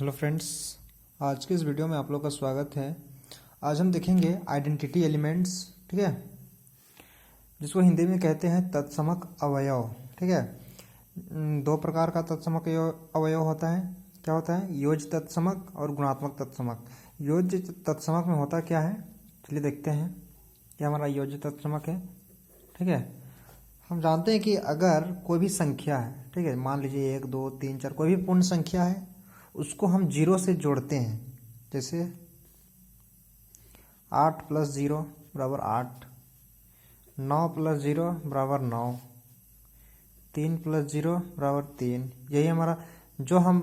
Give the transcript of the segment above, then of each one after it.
Hello friends, आज के इस वीडियो में आप लोग का स्वागत है। आज हम देखेंगे आइडेंटिटी एलिमेंट्स, ठीक है, जिसको हिंदी में कहते हैं तत्समक अवयव। ठीक है, दो प्रकार का तत्समक अवयव होता है। क्या होता है? योज्य तत्समक और गुणात्मक तत्समक। योज्य तत्समक में होता क्या है, चलिए देखते हैं। यह हमारा योज्य तत्समक है। ठीक है, हम जानते हैं कि अगर कोई भी संख्या है, ठीक है, मान लीजिए 1 2 3 4 कोई भी पूर्ण संख्या है, उसको हम जीरो से जोड़ते हैं। जैसे 8 + 0 = 8, 9 + 0 = 9, 3 + 0 = 3। यही हमारा जो हम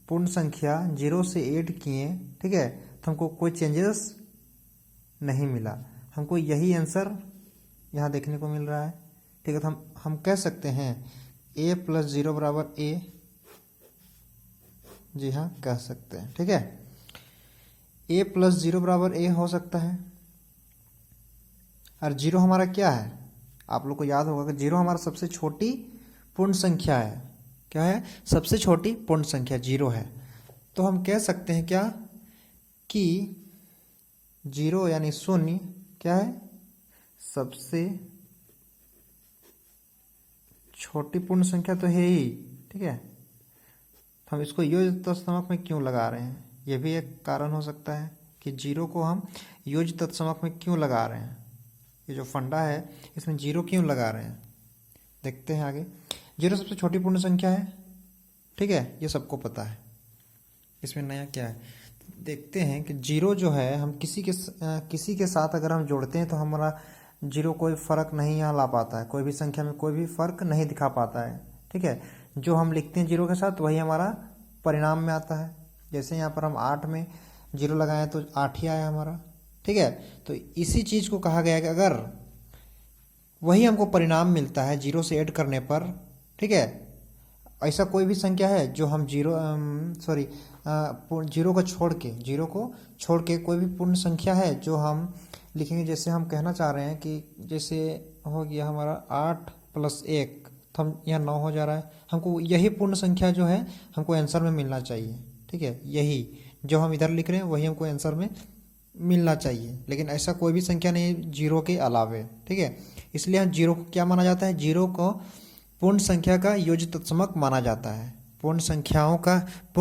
पूर्ण संख्या जीरो से ऐड किए, ठीक है, तो हमको कोई चेंजेस नहीं मिला। हमको यही आंसर यहाँ देखने को मिल रहा है। ठीक है, तो हम कह सकते हैं a + 0 = a। जी हाँ, कह सकते हैं। ठीक है, a + 0 = a हो सकता है। और जीरो हमारा क्या है? आप लोग को याद होगा कि जीरो हमारा सबसे छोटी पूर्ण संख्या है। क्या है? सबसे छोटी पूर्ण संख्या जीरो है। तो हम कह सकते हैं क्या कि जीरो यानी शून्य क्या है? सबसे छोटी पूर्ण संख्या तो है ही। ठीक है, हम इसको योज्य तत्समक में क्यों लगा रहे हैं, यह भी एक कारण हो सकता है कि जीरो को हम योज्य तत्समक में क्यों लगा रहे हैं। ये जो फंडा है, इसमें जीरो क्यों लगा रहे हैं, देखते हैं आगे। जीरो सबसे छोटी पूर्ण संख्या है। ठीक है, ये सबको पता है। इसमें नया क्या है, देखते हैं कि जीरो जो है, हम किसी के साथ अगर हम जोड़ते हैं तो हमारा जीरो कोई फ़र्क नहीं यहाँ ला पाता है। कोई भी संख्या में कोई भी फ़र्क नहीं दिखा पाता है। ठीक है, जो हम लिखते हैं जीरो के साथ वही हमारा परिणाम में आता है। जैसे यहाँ पर हम 8 में जीरो लगाएं तो 8 ही आया हमारा। ठीक है, तो इसी चीज़ को कहा गया है कि अगर वही हमको परिणाम मिलता है जीरो से ऐड करने पर, ठीक है, ऐसा कोई भी संख्या है जो हम जीरो को छोड़ के कोई भी पूर्ण संख्या है जो हम लिखेंगे। जैसे हम कहना चाह रहे हैं कि जैसे हो गया हमारा 8 + 1, तो हम यहाँ 9 हो जा रहा है। हमको यही पूर्ण संख्या जो है हमको आंसर में मिलना चाहिए। ठीक है, यही जो हम इधर लिख रहे हैं वही हमको आंसर में मिलना चाहिए, लेकिन ऐसा कोई भी संख्या नहीं जीरो के अलावे। ठीक है, इसलिए हम जीरो को क्या माना जाता है? जीरो को पूर्ण संख्या का योज्य तत्समक माना जाता है। पूर्ण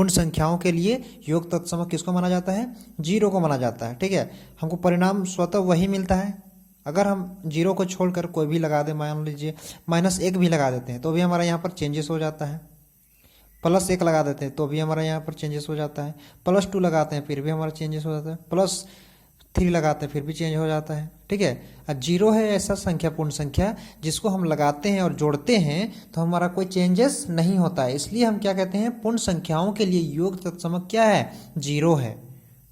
संख्याओं के लिए योग तत्समक किसको माना जाता है? जीरो को माना जाता है। ठीक है, हमको परिणाम स्वतः वही मिलता है। अगर हम जीरो को छोड़कर कोई भी लगा दें, मान लीजिए -1 भी लगा देते हैं तो भी हमारा यहाँ पर चेंजेस हो जाता है। +1 लगा देते हैं तो भी हमारा यहाँ पर चेंजेस हो जाता है। +2 लगाते हैं फिर भी हमारा चेंजेस हो जाता है। +3 लगाते हैं फिर भी चेंज हो जाता है। ठीक है, और जीरो है ऐसा संख्या, पूर्ण संख्या, जिसको हम लगाते हैं और जोड़ते हैं तो हमारा कोई चेंजेस नहीं होता है। इसलिए हम क्या कहते हैं? पूर्ण संख्याओं के लिए योग तत्समक क्या है? जीरो है।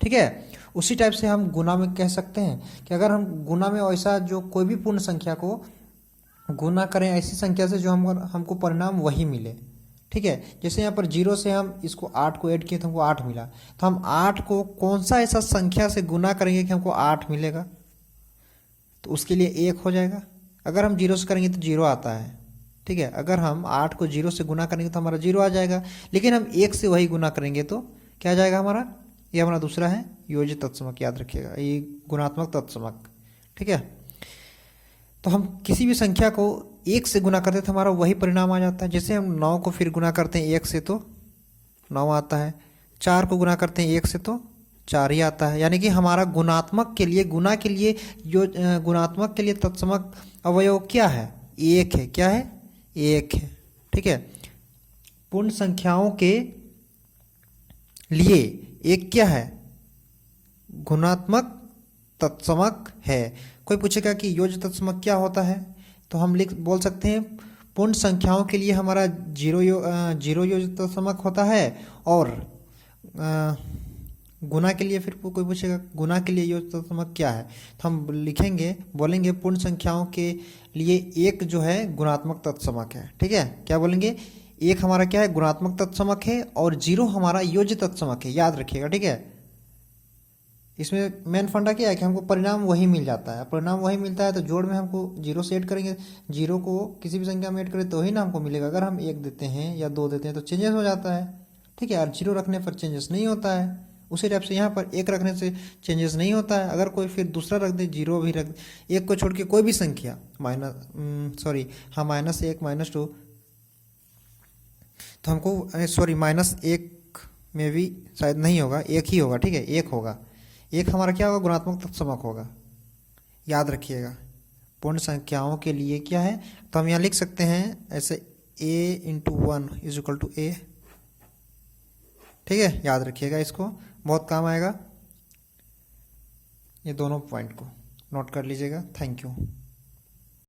ठीक है, उसी टाइप से हम गुना में कह सकते हैं कि अगर हम गुना में ऐसा जो कोई भी पूर्ण संख्या को गुना करें ऐसी संख्या से जो हमको परिणाम वही मिले। ठीक है, जैसे यहाँ पर जीरो से हम इसको 8 को ऐड किए तो हमको 8 मिला, तो हम 8 को कौन सा ऐसा संख्या से गुना करेंगे कि हमको 8 मिलेगा? तो उसके लिए 1 हो जाएगा। अगर हम जीरो से करेंगे तो जीरो आता है। ठीक है, अगर हम 8 को जीरो से गुना करेंगे तो हमारा जीरो आ जाएगा, लेकिन हम 1 से वही गुना करेंगे तो क्या आ जाएगा हमारा? ये हमारा दूसरा है योज्य तत्समक, याद रखिएगा, ये गुणात्मक तत्समक। ठीक है, तो हम किसी भी संख्या को 1 से गुना करते तो हमारा वही परिणाम आ जाता है। जैसे हम 9 को फिर गुना करते हैं 1 से तो 9 आता है, 4 को गुना करते हैं 1 से तो 4 ही आता है। यानी कि हमारा गुणात्मक के लिए तत्समक अवयव क्या है? 1 है। क्या है? 1 है। ठीक है, पूर्ण संख्याओं के लिए 1 क्या है? गुणात्मक तत्समक है। कोई पूछेगा कि योज्य तत्समक क्या होता है, तो हम बोल सकते हैं पूर्ण संख्याओं के लिए हमारा जीरो योज्य तत्समक होता है, और गुना के लिए, फिर कोई पूछेगा गुना के लिए योज्य तत्समक क्या है, तो हम बोलेंगे पूर्ण संख्याओं के लिए 1 जो है गुणात्मक तत्समक है। ठीक है, क्या बोलेंगे? 1 हमारा क्या है? गुणात्मक तत्समक है, और 0 हमारा योज्य तत्समक है। याद रखिएगा। ठीक है, इसमें मेन फंडा क्या है कि हमको परिणाम वही मिल जाता है। परिणाम वही मिलता है तो जोड़ में हमको जीरो से ऐड करेंगे, जीरो को किसी भी संख्या में ऐड करें तो ही ना हमको मिलेगा। अगर हम 1 देते हैं या 2 देते हैं तो चेंजेस हो जाता है। ठीक है, और 0 रखने पर चेंजेस नहीं होता है। उसी टाइप से यहाँ पर 1 रखने से चेंजेस नहीं होता है। अगर कोई फिर दूसरा रख दे, 0 भी रख, 1 को छोड़ के कोई भी संख्या -1 -2, तो हमको सॉरी -1 में भी शायद नहीं होगा, 1 ही होगा। ठीक है, 1 होगा। 1 हमारा क्या होगा, गुणात्मक तत्समक होगा, याद रखिएगा। पूर्ण संख्याओं के लिए क्या है, तो हम यहाँ लिख सकते हैं ऐसे a × 1 = a। ठीक है, याद रखिएगा, इसको बहुत काम आएगा। ये दोनों पॉइंट को नोट कर लीजिएगा। Thank you.